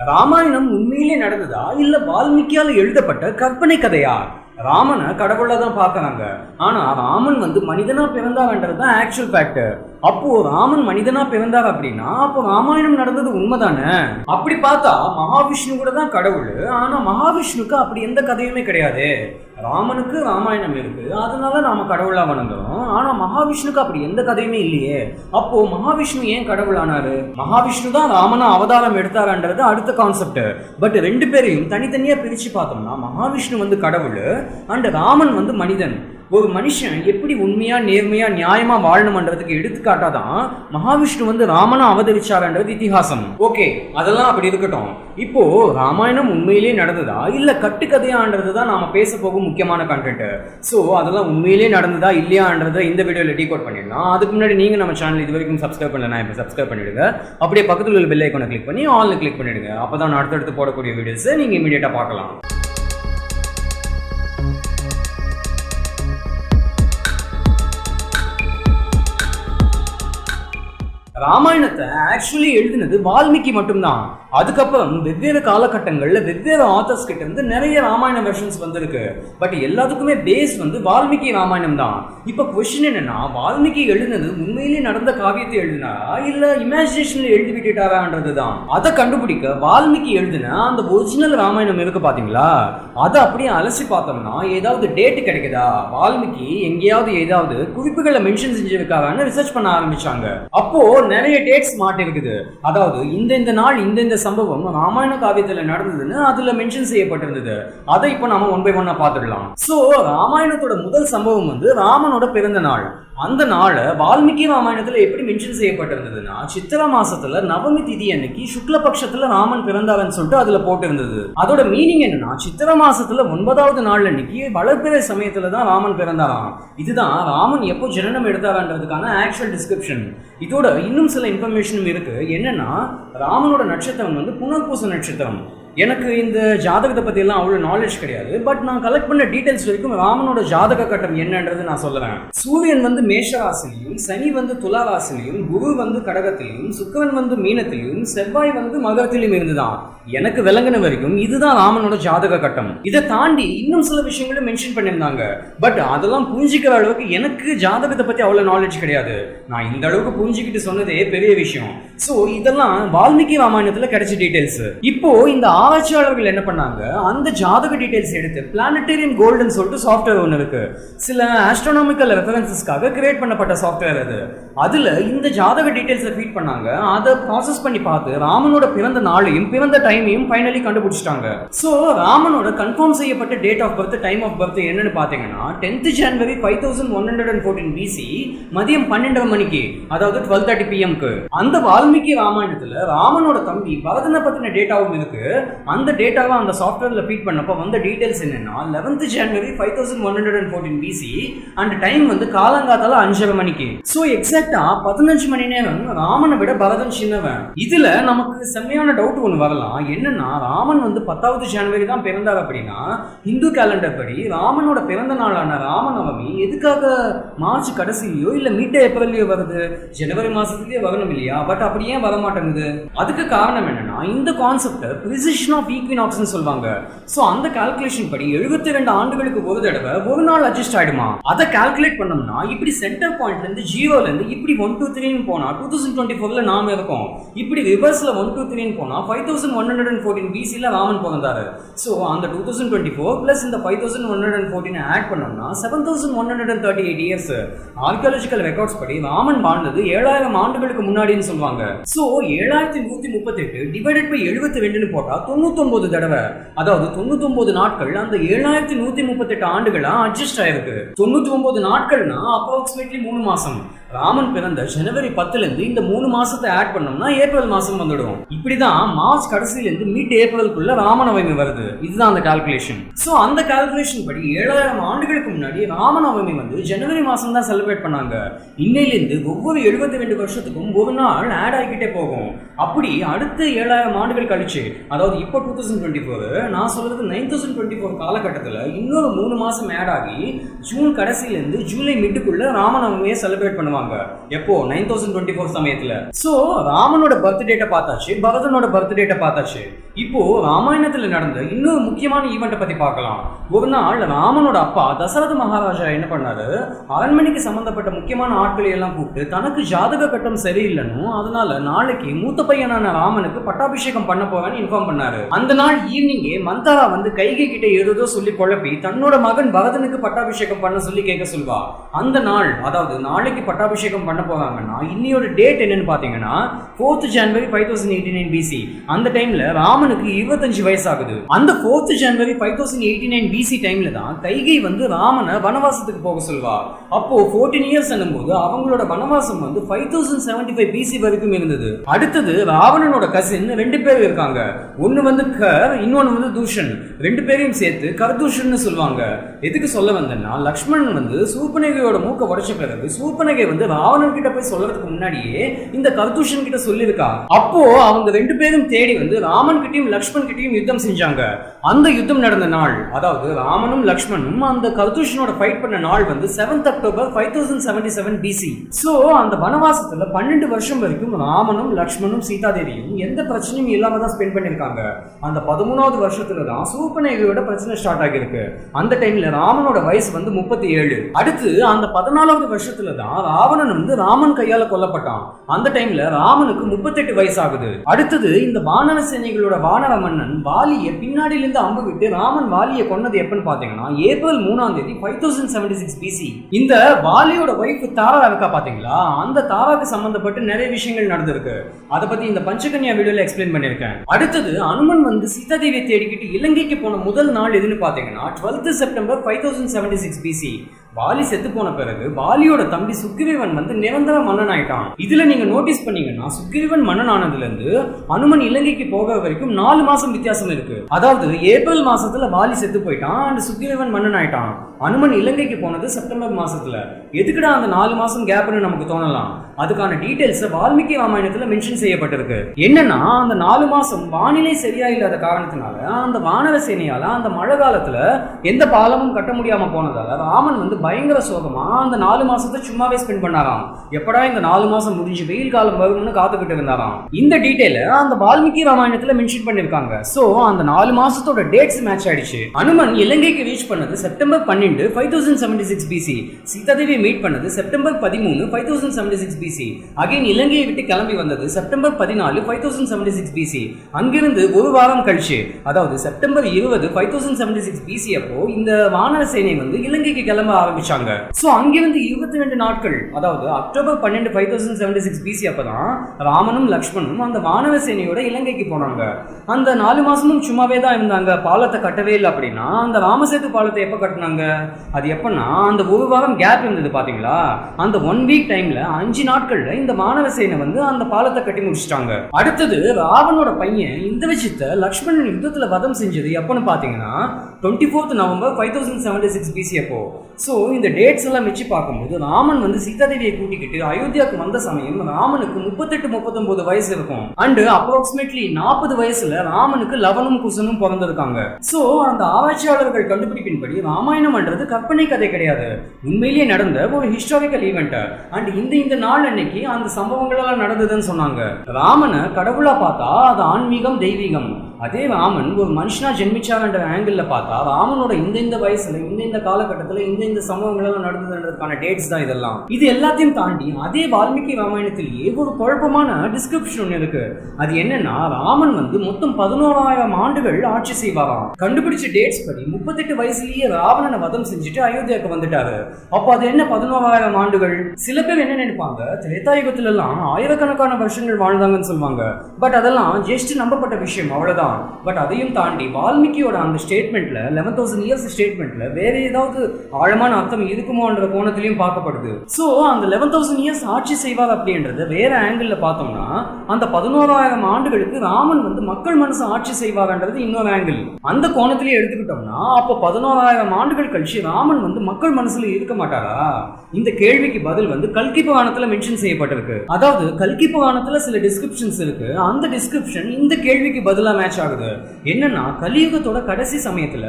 ராமாயணம் உண்மையிலே நடந்ததா இல்ல வால்மீகியால எழுதப்பட்ட கற்பனை கதையா? ராமனை கடவுளை தான் பார்க்கறாங்க. ஆனா ராமன் மனிதனா பிறந்தார்ன்றதுதான் ஆக்சுவல் ஃபேக்ட். அப்போ ராமன் மனிதனா பிறந்தார் அப்படின்னா அப்போ ராமாயணம் நடந்தது உண்மைதானே? அப்படி பார்த்தா மகாவிஷ்ணு கூட தான் கடவுள். ஆனா மகாவிஷ்ணுக்கு அப்படி எந்த கதையுமே கிடையாது. ராமனுக்கு ராமாயணம் இருக்கு, அதனால நாம கடவுளா வணங்குறோம். ஆனா மகாவிஷ்ணுக்கு அப்படி எந்த கதையுமே இல்லையே. அப்போ மகாவிஷ்ணு ஏன் கடவுள் ஆனாரு? மகாவிஷ்ணு தான் ராமனா அவதாரம் எடுத்தாருன்றது அடுத்த கான்செப்ட். பட் ரெண்டு பேரையும் தனித்தனியா பிரிச்சு பார்த்தோம்னா மகாவிஷ்ணு கடவுள் அண்ட் ராமன் மனிதன். ஒரு மனுஷன் எப்படி உண்மையா நேர்மையா நியாயமா வாழணும்ன்றதுக்கு எடுத்துக்காட்டாதான் மகாவிஷ்ணு ராமனா அவதரிச்சாருன்றது இதிகாசம். ஓகே, அதெல்லாம் அப்படி இருக்கட்டும். இப்போ ராமாயணம் உண்மையிலேயே நடந்ததா இல்ல கட்டுக்கதையான்றதுதான் நாம பேச போகும் முக்கியமான கண்டென்ட். ஸோ அதெல்லாம் உண்மையிலேயே நடந்ததா இல்லையான்றதை இந்த வீடியோல டீகோட் பண்ணிடலாம். அதுக்கு முன்னாடி நீங்க நம்ம சேனல் இது வரைக்கும் சப்ஸ்கிரைப் பண்ணலன்னா இப்போ சப்ஸ்கிரைப் பண்ணிடுங்க. அப்படியே பக்கத்தில் உள்ள பெல் ஐகானை கிளிக் பண்ணி ஆல்னு கிளிக் பண்ணிடுங்க. அப்பதான் அடுத்தடுத்து போடக்கூடிய வீடியோஸ் நீங்க இமீடியட்டா பார்க்கலாம். ராமாயணத்தை ஆக்சுவலி எழுதினது வால்மீகி மட்டும்தான். அதுக்கப்புறம் வெவ்வேறு காலகட்டங்கள்ல வெவ்வேறு ஆத்தர்ஸ் கிட்ட இருந்து நிறைய ராமாயண வெர்ஷன்ஸ் வந்திருக்கு. பட் எல்லாத்துக்குமே பேஸ் வால்மீகி ராமாயணம் தான். இப்ப கொஸ்டின் என்னன்னா, வால்மீகி எழுதினது உண்மையிலேயே நடந்த காவியத்தை எழுதினாரா இல்ல இமேஜினேஷன்ல எழுதி விட்டுட்டாரான்றது தான். அதை கண்டுபிடிக்க வால்மீகி எழுதின அந்த ஒரிஜினல் ராமாயணம் இருக்கு பாத்தீங்களா, அதை அப்படியே அலசி பார்த்தோம்னா ஏதாவது டேட் கிடைக்குதா, வால்மீகி எங்கேயாவது ஏதாவது குறிப்புகளை மென்ஷன் செஞ்சிருக்காரான்னு ரிசர்ச் பண்ண ஆரம்பிச்சாங்க. அப்போ நிறைய டேட்ஸ் மாட்டி இருக்குது. அதாவது இந்த நாள் இந்த சம்பவம் ராமாயண காவியத்துல நடந்ததுன்னு அதுல மென்ஷன் செய்யப்பட்டிருந்தது. அதை இப்ப நாம ஒன் பை ஒன்னா பார்த்துடலாம். சோ ராமாயணத்தோட முதல் சம்பவம் ராமனோட பிறந்த நாள். அந்த நாள் வால்மீகி ராமாயணத்துல எப்படி மென்ஷன் செய்யப்பட்டிருந்ததுன்னா, சித்திரை மாசத்துல நவமி திதி அன்னைக்கு சுக்லபக்ஷத்துல ராமன் பிறந்தாருன்னு சொல்லிட்டு அதுல போட்டிருந்தது. அதோட மீனிங் என்னன்னா, சித்திரை மாசத்துல 9வது நாள் அன்னைக்கு வளர்பிறை சமயத்துலதான் ராமன் பிறந்தாராம். இதுதான் ராமன் எப்போ ஜனனம் எடுத்தாரான்றதுக்கான ஆக்சுவல் டிஸ்கிரிப்ஷன். இதோட இன்னும் சில இன்ஃபர்மேஷனும் இருக்கு. என்னன்னா, ராமனோட நட்சத்திரம் புனர்பூச நட்சத்திரம். எனக்கு இந்த ஜாதகத்தை பத்தி எல்லாம் அவ்வளவு நாலேஜ் கிடையாது. பட் நான் கலெக்ட் பண்ண டீடைல்ஸ் வரைக்கும் ராமனோட ஜாதக கட்டம் என்னன்றது நான் சொல்றேன். சூரியன் மேஷ ராசிலையும், சனி துலா ராசிலையும், குரு கடகத்திலையும், சுக்கிரன் மீனத்திலையும், செவ்வாய் மகரத்திலையும் இருந்துதான் எனக்கு விளங்கின வரைக்கும் இதுதான் ராமனோட ஜாதக கட்டம். இதை தாண்டி இன்னும் சில விஷயங்களும் மென்ஷன் பண்ணியிருந்தாங்க. பட் அதெல்லாம் புரிஞ்சிக்கிற அளவுக்கு எனக்கு ஜாதகத்தை பத்தி அவ்வளவு நாலேஜ் கிடையாது. நான் இந்த அளவுக்கு புரிஞ்சுக்கிட்டு சொன்னதே பெரிய விஷயம். சோ இதெல்லாம் வால்மீகி ராமாயணத்துல கிடைச்ச டீடைல்ஸ். இப்போ இந்த ஆராய்ச்சியாளர்கள் என்ன பண்ணாங்க, அந்த ஜாதக டீடைல்ஸ் எடுத்து பிளானட்டேரியம் கோல்டுன்னு சொல்லிட்டு சாஃப்ட்வேர் ஒன்று இருக்கு. சில ஆஸ்ட்ரோனாமிக்கல் ரெஃபரன்சஸ்க்காக கிரியேட் பண்ணப்பட்ட சாஃப்ட்வேர் அது. அதுல இந்த ஜாதக டீடைல்ஸை ஃபீட் பண்ணாங்க. அதை ப்ராசஸ் பண்ணி பார்த்து ராமனோட பிறந்த நாளையும் பிறந்த டைமையும் ஃபைனலி கண்டுபிடிச்சிட்டாங்க. சோ ராமனோட கன்ஃபார்ம் செய்யப்பட்ட date of birth, time of birth என்னன்னு பாத்தீங்கன்னா 10th January 5114 BC மதியம் 12 மணிக்கு, அதாவது 12:30 PM. அந்த வால்மீகி ராமாயணத்துல ராமனோட தம்பி பரதனை பத்தின டேட்டாவும் இருக்கு. அந்த டேட்டாவை அந்த சாஃப்ட்வேர்ல ஃபீட் பண்ணப்ப வந்த டீடைல்ஸ் என்னன்னா 11th January 5114 BC and time காலங்காத்தால 5:30 மணிக்கு. சோ எக்ஸாக்டா 15 மணி நேரம் ராமனை விட பரதன் சின்னவன். இதுல நமக்கு செம்மையான டவுட் ஒன்று வரலாம். என்னன்னா, ராமன் 10th January தான் பிறந்தார் அப்படின்னா இந்து கேலண்டர் படி ராமனோட பிறந்த நாளான ராமநவமி எதுக்காக மார்ச் கடைசியிலயோ இல்ல மிட் ஏப்ரல்லையோ வருது? ஜனவரி மாசத்துலயே வரணும் இல்லையா? பட் அப்படி ஏன் வர மாட்டேங்குது? அதுக்கு காரணம் என்னன்னா, இந்த கான்செப்ட் பிரிசிஷன் ஆஃப் ஈக்வினாக்ஸ்னு சொல்வாங்க. சோ அந்த கால்குலேஷன் படி 72 ஆண்டுகளுக்கு ஒரு தடவை ஒரு நாள் அட்ஜஸ்ட் ஆயிடுமா. அதை கால்குலேட் பண்ணோம்னா இப்படி சென்டர் பாயிண்ட்ல இருந்து ஜீரோல இருந்து இப்படி 1 2 3 போனா 2024ல நாம இருக்கோம். இப்படி ரிவர்ஸ்ல 1 2 3 போனா 5114 BCல ராமன் பிறந்தாரு. சோ அந்த 2024 பிளஸ் இந்த 5114 ஆட் பண்ணோம்னா 7138 இயர்ஸ். ஆர்கியாலஜிக்கல் ரெக்கார்ட்ஸ் படி ராமன் வாழ்ந்தது 7000 ஆண்டுகளுக்கு முன்னாடின்னு சொல்லுவாங்க. சோ 7138 டிவைடட் பை 72ன்னு போட்டா 99 தடவை, அதாவது 99 நாட்கள் அந்த 7138 ஆண்டுகளா அட்ஜஸ்ட் ஆயிருக்கு. 99 நாட்கள்னா அப்ராக்சிமேட்லி 3 மாசம். ராமன் பிறந்த ஜனவரி 10ல இருந்து இந்த 3 மாசத்தை ஆட் பண்ணோம்னா ஏப்ரல் மாசம் வந்துடும். இப்படிதான் மார்ச் கடைசியில இருந்து மிட் ஏப்ரலுக்குள்ள ராமநவமி வருது. இதுதான் அந்த கால்குலேஷன். சோ அந்த கால்குலேஷன் படி 7000 ஆண்டுகளுக்கு முன்னாடி ராமநவமி ஜனவரி மாசம் தான் செலிப்ரேட் பண்ணாங்க. இன்னையிலிருந்து ஒவ்வொரு 72 வருஷத்துக்கும் ஒரு நாள் ஆட் ஆகிக்கிட்டே போகும். அப்படி அடுத்த 7000 5000 ஆண்டுகள் கழிச்சு, அதாவது இப்போ 2024, நான் சொல்றது 9024 காலகட்டத்தில் இன்னொரு 3 மாசம் ஆட் ஆகி ஜூன் கடைசியிலிருந்து ஜூலை மிட்டுக்குள்ள ராமநவமியை செலிப்ரேட் பண்ணுவாங்க. எப்போ 9024 சமயத்துல. சோ ராமனோட பர்த் டேட்டை பார்த்தாச்சு, பரதனோட பர்த் டேட்டை பார்த்தாச்சு. இப்போ ராமாயணத்துல நடந்த இன்னொரு முக்கியமான ஈவெண்ட்டை பத்தி பார்க்கலாம். ஒரு நாள் ராமனோட அப்பா தசரத மகாராஜா என்ன பண்ணாரு, அரண்மனைக்கு சம்பந்தப்பட்ட முக்கியமான ஆட்களை எல்லாம் கூப்பிட்டு தனக்கு ஜாதக கட்டம் சரியில்லைன்னு, அதனால நாளைக்கு மூத்த பையனான ராமனுக்கு பட்டாபிஷேகம் பண்ண போறேன்னு இன்ஃபார்ம் பண்ணாரு. அந்த நாள் ஈவினிங்கே மந்தாரா வந்து கைகை கிட்ட ஏதோ சொல்லி குழப்பி தன்னோட மகன் பரதனுக்கு பட்டாபிஷேகம் பண்ண சொல்லி கேட்க சொல்வா. அந்த நாள், அதாவது நாளைக்கு பட்டாபிஷேகம் பண்ண போறாங்கன்னா இன்னையோட டேட் என்னன்னு பாத்தீங்கன்னா 4th January 5089 BC. அந்த டைம்ல ராமனுக்கு 25 வயசு ஆகுது. அந்த 4th January 5089 BC டைம்ல தான் கைகை வந்து ராமனை வனவாசத்துக்கு போக சொல்வா. அப்போ 14 இயர்ஸ் என்னும்போது அவங்களோட வனவாசம் வந்து 5075 BC வரைக்கும் இருந்தது. அடுத்தது ராவணனோட கசின் 2 பேர் இருக்காங்க. ஒன்னு வந்து கர், இன்னொன்னு வந்து தூஷன். 2 பேரையும் சேர்த்து கர்தூஷன் சொல்லுவாங்க. எதுக்கு சொல்ல வந்தேன்னா, லக்ஷ்மணன் வந்து சூர்பனகையோட மூக்க உடைச்ச பிறகு சூர்பனகை வந்து ராவணன் கிட்ட போய் சொல்றதுக்கு முன்னாடியே இந்த கர்தூஷன் கிட்ட சொல்லியிருக்கா. அப்போ அவங்க 2 பேரும் தேடி வந்து ராமன் கிட்டையும் லக்ஷ்மண் கிட்டையும் யுத்தம் செஞ்சாங்க. அந்த யுத்தம் நடந்த நாள், அதாவது ராமனும் லக்ஷ்மணும் அந்த கர்தூஷனோட ஃபைட் பண்ண நாள் வந்து 7th October 5077 BC. சோ அந்த வனவாசத்துல 12 வருஷம் வரைக்கும் ராமனும் லக்ஷ்மணும் சீதாதேவியும் எந்த பிரச்சனையும் இல்லாம தான் ஸ்பெண்ட் பண்ணிருக்காங்க. அந்த 13வது வருஷத்துல தான் சூர்பனகையோட பிரச்சனை ஸ்டார்ட் ஆகிருக்கு. அந்த டைம்ல ராமனோட வயசு வந்து 37. அடுத்து அந்த 14வது வருஷத்துல தான் ராவணன் வந்து ராமன் கையால கொல்லப்பட்டான். அந்த டைம்ல ராமனுக்கு 38 வயசு ஆகுது. அடுத்தது இந்த வானர சேனைகளோட வானர மன்னன் வாலியை பின்னாடியிலிருந்து அம்பு விட்டு ராமன் வாலியை கொன்னது எப்பன்னு பாத்தீங்கன்னா ஏப்ரல் 3ஆம் தேதி 5076 BC. இந்த வாலியோட வைஃப் தாரா இருக்கா பாத்தீங்களா, அந்த தாராக்கு சம்பந்தப்பட்டு நிறைய விஷயங்கள் நடந்திருக்கு. அதை பத்தி இந்த பஞ்சகன்யா வீடியோல எக்ஸ்பிளைன் பண்ணிருக்கேன். அடுத்தது அனுமன் வந்து சீதாதேவியை தேடிக்கிட்டு இலங்கைக்கு போன முதல் நாள் எதுன்னு பாத்தீங்கன்னா 12th September 5076 BC. வாலி செத்து போன பிறகு வாலியோட தம்பி சுக்ரீவன் வந்து நிரந்தர மன்னன் ஆயிட்டான். இதுல நீங்க நோட்டீஸ் பண்ணீங்கன்னா சுக்ரீவன் மன்னன் ஆனதுல இருந்து அனுமன் இலங்கைக்கு போக வரைக்கும் 4 மாசம் வித்தியாசம் இருக்கு. அதாவது ஏப்ரல் மாசத்துல வாலி செத்து போயிட்டான் அண்ட் சுக்ரீவன் மன்னன் ஆயிட்டான். அனுமன் இலங்கைக்கு போனது செப்டம்பர் மாசத்துல. எதுக்குடா அந்த 4 மாசம் கேப்னு நமக்கு தோணலாம். அதுக்கான டீடைல்ஸ் வால்மீகி ராமாயணத்துல மென்ஷன் செய்யப்பட்டிருக்கு. என்னன்னா அந்த 4 மாசம் வானிலை சரியா இல்லாத காரணத்தினால அந்த வானர சேனையால அந்த மழை காலத்துல எந்த பாலமும் கட்ட முடியாம போனதால ராமன் வந்து பயங்கர சோகமா அந்த 4 மாசத்தை சும்மாவே ஸ்பெண்ட் பண்ணாராம். எப்படா இந்த 4 மாசம் முடிஞ்சு வெயில் காலம் வரும்னு காத்துக்கிட்டு இருந்தாராம். இந்த டீடைல அந்த வால்மீகி ராமாயணத்துல மென்ஷன் பண்ணிருக்காங்க. சோ அந்த 4 மாசத்தோட டேட்ஸ் மேட்ச் ஆயிடுச்சு. அனுமன் இலங்கைக்கு ரீச் பண்ணது செப்டம்பர் 12 5076 BC. சீதாதேவியை மீட் பண்ணது செப்டம்பர் 13 5076 BC. அகைன் இலங்கையை விட்டு கிளம்பி வந்தது செப்டம்பர் 14 5076 BC. அங்கிருந்து ஒரு வாரம் கழிச்சு, அதாவது செப்டம்பர் 20 5076 BC அப்போ இந்த வானர சேனை வந்து இலங்கைக்கு கிளம்ப ஆரம்பிச்சாங்க. சோ அங்கிருந்து 22 நாட்கள், அதாவது அக்டோபர் 12 5076 BC அப்பதான் ராமனும் லக்ஷ்மணும் அந்த வானர சேனையோட இலங்கைக்கு போனாங்க. அந்த 4 மாசமும் சும்மாவே தான் இருந்தாங்க, பாலத்தை கட்டவே இல்லை. அப்படின்னா அந்த ராமசேது பாலத்தை எப்ப கட்டினாங்க? அது எப்பன்னா அந்த ஒரு வாரம் கேப் இருந்தது பாத்தீங்களா, அந்த 1 வீக் டைம்ல 5 நாட்கள்ல இந்த வானர சேனை வந்து அந்த பாலத்தை கட்டி முடிச்சிட்டாங்க. அடுத்தது ராவனோட பையன் இந்திரஜித்தை லக்ஷ்மணன் யுத்தத்துல வதம் செஞ்சது எப்பன்னு பாத்தீங்கன்னா 24th November 5076 BC அப்போ. சோ இந்த டேட்ஸ் எல்லாம் வச்சு பார்க்கும்போது ராமன் வந்து சீதாதேவியை கூட்டிக்கிட்டு அயோத்தியாவுக்கு வந்த சமயம் ராமனுக்கு 38-39 வயசு இருக்கும். அண்ட் அப்ராக்சிமேட்லி 40 வயசுல ராமனுக்கு லவனும் குசனும் பிறந்திருக்காங்க. சோ அந்த ஆராய்ச்சியாளர்கள் கண்டுபிடிப்பின்படி ராமாயணம்ன்றது கற்பனை கதை கிடையாது, உண்மையிலேயே நடந்த ஒரு ஹிஸ்டாரிக்கல் ஈவெண்ட். அண்ட் இந்த நாள் அன்னைக்கு அந்த சம்பவங்கள் எல்லாம் நடந்ததுன்னு சொன்னாங்க. ராமனை கடவுளா பார்த்தா அது ஆன்மீகம் தெய்வீகம். அதே ராமன் ஒரு மனுஷனா ஜென்மிச்சார்ன்ற ஆங்கிள் பார்த்தா ராமனோட இந்த வயசுல இந்த காலகட்டத்துல இந்த சம்பவங்கள் எல்லாம் நடந்ததுன்றதுக்கான டேட்ஸ் தான் இதெல்லாம். இது எல்லாத்தையும் தாண்டி அதே வால்மீகி ராமாயணத்திலேயே ஒரு குழப்பமான டிஸ்கிரிப்ஷன் ஒன்று இருக்கு. அது என்னன்னா ராமன் வந்து மொத்தம் 11,000 ஆண்டுகள் ஆட்சி செய்வாராம். கண்டுபிடிச்ச டேட்ஸ் படி 38 வயசுலயே ராவணனை வதம் செஞ்சுட்டு அயோத்தியாவுக்கு வந்துட்டாரு. அப்போ அது என்ன 11,000 ஆண்டுகள்? சில பேர் என்ன நினைப்பாங்க, திரேதாயுகத்துல எல்லாம் ஆயிரக்கணக்கான வருஷங்கள் வாழ்ந்தாங்கன்னு சொல்லுவாங்க. பட் அதெல்லாம் ஜஸ்ட் நம்பப்பட்ட விஷயம், அவ்வளவுதான். தான். பட் அதையும் தாண்டி வால்மீகியோட அந்த ஸ்டேட்மெண்ட்ல 11,000 இயர்ஸ் ஸ்டேட்மெண்ட்ல வேற ஏதாவது ஆழமான அர்த்தம் இருக்குமோன்ற கோணத்திலையும் பார்க்கப்படுது. ஸோ அந்த 11,000 இயர்ஸ் ஆட்சி செய்வார் அப்படின்றது வேற ஆங்கிள் பார்த்தோம்னா அந்த 11,000 ஆண்டுகளுக்கு ராமன் வந்து மக்கள் மனசு ஆட்சி செய்வார்ன்றது இன்னொரு ஆங்கிள். அந்த கோணத்திலேயே எடுத்துக்கிட்டோம்னா அப்போ 11,000 ஆண்டுகள் கழிச்சு ராமன் வந்து மக்கள் மனசுல இருக்க மாட்டாரா? இந்த கேள்விக்கு பதில் வந்து கல்கி புராணத்துல மென்ஷன் செய்யப்பட்டிருக்கு. அதாவது கல்கி புராணத்துல சில டிஸ்கிரிப்ஷன்ஸ் இருக்கு. அந்த டிஸ்கிரிப்ஷன் இந்த கேள்விக்கு பதிலா மேட்ச் ஆகுது. என்னன்னா கலியுகத்தோட கடைசி சமயத்துல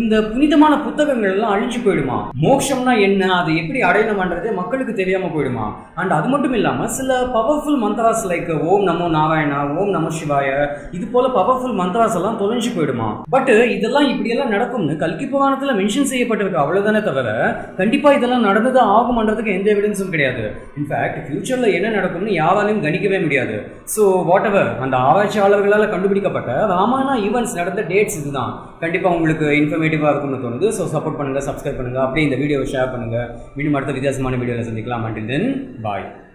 இந்த புனிதமான புத்தகங்கள் எல்லாம் அழிஞ்சு போயிடுமா, மோட்சம்னா என்ன, அதை எப்படி அடையணும்ன்றதே மக்களுக்கு தெரியாம போயிடுமா. அண்ட் அது மட்டும் இல்லாம சில பவர்ஃபுல் மந்த்ராஸ் லைக் ஓம் நமோ நாராயணா, ஓம் நம சிவாய, இது போல பவர்ஃபுல் மந்த்ராஸ் எல்லாம் தொலைஞ்சு போயிடுமா. பட் இதெல்லாம் இப்படியெல்லாம் நடக்கும்னு கல்கி புராணத்துல மென்ஷன் செய்யப்பட்டிருக்கு, அவ்வளவுதானே தவிர கண்டிப்பா இதெல்லாம் நடந்தது ஆகும்ன்றதுக்கு எந்த எவிடன்ஸும் கிடையாது. இன்ஃபேக்ட் ஃபியூச்சர்ல என்ன நடக்கும்னு யாராலையும் கணிக்கவே முடியாது. ஸோ வாட் எவர் அந்த ஆராய்ச்சியாளர்களால் கண்டுபிடிக்கப்பட்ட ராமாயணா ஈவெண்ட்ஸ் நடந்த டேட்ஸ் இதுதான். கண்டிப்பாக உங்களுக்கு இன்ஃபர்மேட்டிவாக இருக்கும்னு தோணுது. ஸோ சப்போர்ட் பண்ணுங்கள், சப்ஸ்கிரைப் பண்ணுங்கள், அப்படியே இந்த வீடியோவை ஷேர் பண்ணுங்கள். மீண்டும் அடுத்த வித்தியாசமான வீடியோவில் சந்திக்கலாம். until then, bye.